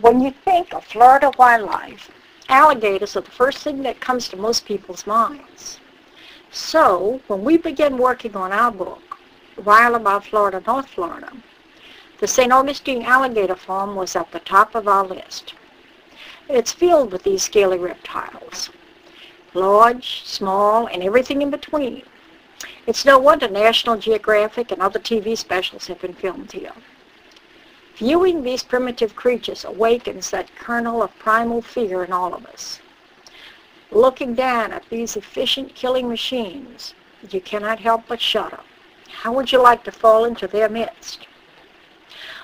When you think of Florida wildlife, alligators are the first thing that comes to most people's minds. So, when we began working on our book, Wild About Florida, North Florida, the Saint Augustine Alligator Farm was at the top of our list. It's filled with these scaly reptiles, large, small, and everything in between. It's no wonder National Geographic and other TV specials have been filmed here. Viewing these primitive creatures awakens that kernel of primal fear in all of us. Looking down at these efficient killing machines, you cannot help but shudder. How would you like to fall into their midst?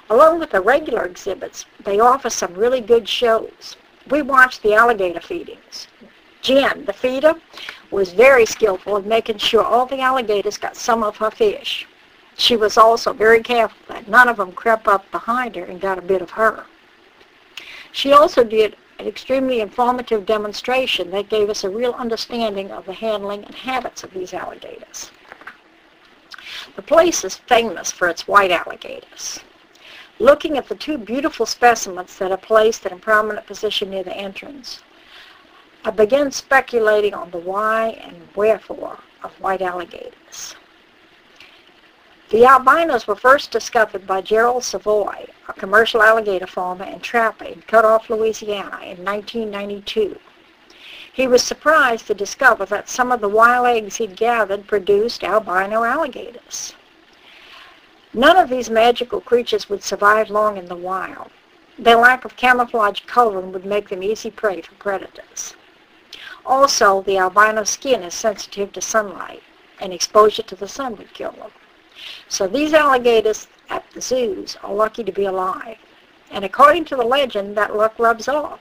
Along with the regular exhibits, they offer some really good shows. We watched the alligator feedings. Jen, the feeder, was very skillful in making sure all the alligators got some of her fish. She was also very careful that none of them crept up behind her and got a bit of her. She also did an extremely informative demonstration that gave us a real understanding of the handling and habits of these alligators. The place is famous for its white alligators. Looking at the two beautiful specimens that are placed in a prominent position near the entrance, I began speculating on the why and wherefore of white alligators. The albinos were first discovered by Gerald Savoy, a commercial alligator farmer and trapper in Cut-Off, Louisiana in 1992. He was surprised to discover that some of the wild eggs he'd gathered produced albino alligators. None of these magical creatures would survive long in the wild. Their lack of camouflage coloring would make them easy prey for predators. Also, the albino skin is sensitive to sunlight, and exposure to the sun would kill them. So these alligators at the zoos are lucky to be alive. And according to the legend, that luck rubs off.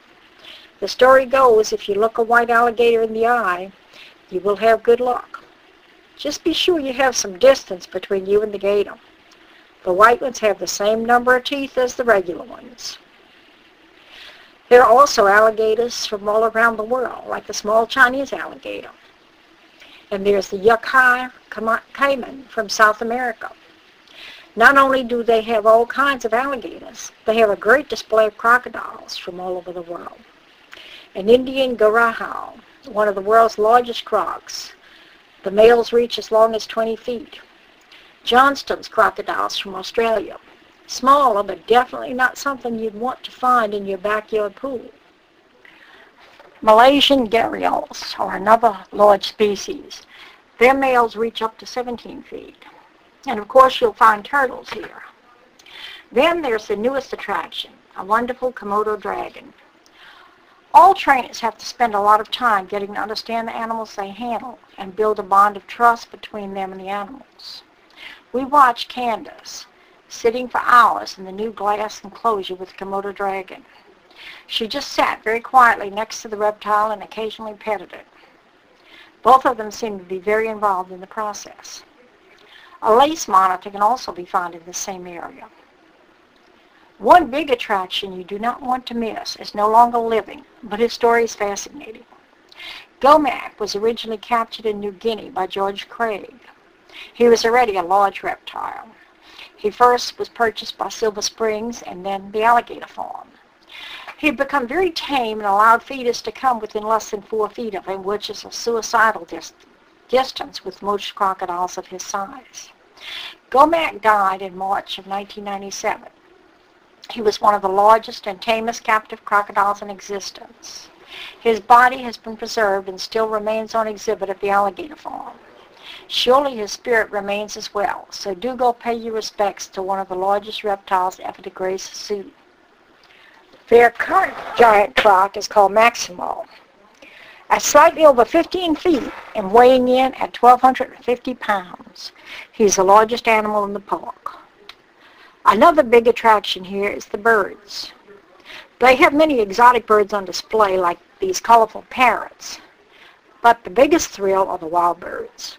The story goes, if you look a white alligator in the eye, you will have good luck. Just be sure you have some distance between you and the gator. The white ones have the same number of teeth as the regular ones. There are also alligators from all around the world, like the small Chinese alligator. And there's the Yucca caiman from South America. Not only do they have all kinds of alligators, they have a great display of crocodiles from all over the world. An Indian garahal, one of the world's largest crocs. The males reach as long as 20 feet. Johnston's crocodiles from Australia. Smaller, but definitely not something you'd want to find in your backyard pool. Malaysian gharials are another large species. Their males reach up to 17 feet. And of course you'll find turtles here. Then there's the newest attraction, a wonderful Komodo dragon. All trainers have to spend a lot of time getting to understand the animals they handle and build a bond of trust between them and the animals. We watched Candace sitting for hours in the new glass enclosure with Komodo Dragon. She just sat very quietly next to the reptile and occasionally petted it. Both of them seemed to be very involved in the process. A lace monitor can also be found in the same area. One big attraction you do not want to miss is no longer living, but his story is fascinating. Gomac was originally captured in New Guinea by George Craig. He was already a large reptile. He first was purchased by Silver Springs and then the Alligator Farm. He had become very tame and allowed feeders to come within less than 4 feet of him, which is a suicidal distance with most crocodiles of his size. Gomac died in March of 1997. He was one of the largest and tamest captive crocodiles in existence. His body has been preserved and still remains on exhibit at the Alligator Farm. Surely his spirit remains as well, so do go pay your respects to one of the largest reptiles ever to grace a zoo. Their current giant croc is called Maximo. At slightly over 15 feet and weighing in at 1,250 pounds, he's the largest animal in the park. Another big attraction here is the birds. They have many exotic birds on display, like these colorful parrots. But the biggest thrill are the wild birds.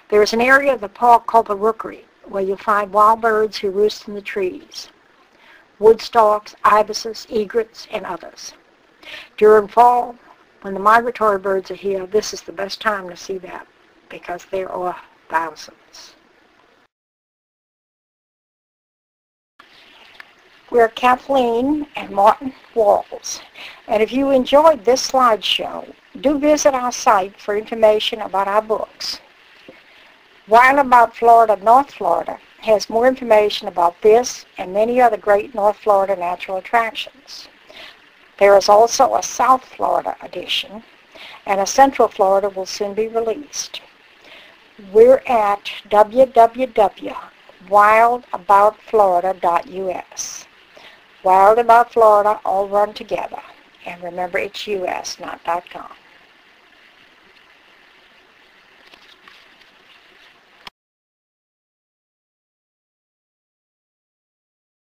There is an area of the park called the Rookery, where you'll find wild birds who roost in the trees. Woodstocks, ibises, egrets, and others. During fall, when the migratory birds are here, this is the best time to see that, because there are thousands. We're Kathleen and Martin Walls. And if you enjoyed this slideshow, do visit our site for information about our books. Wild About Florida, North Florida has more information about this and many other great North Florida natural attractions. There is also a South Florida edition, and a Central Florida will soon be released. We're at www.wildaboutflorida.us. Wild About Florida, all run together. And remember, it's US, not .com.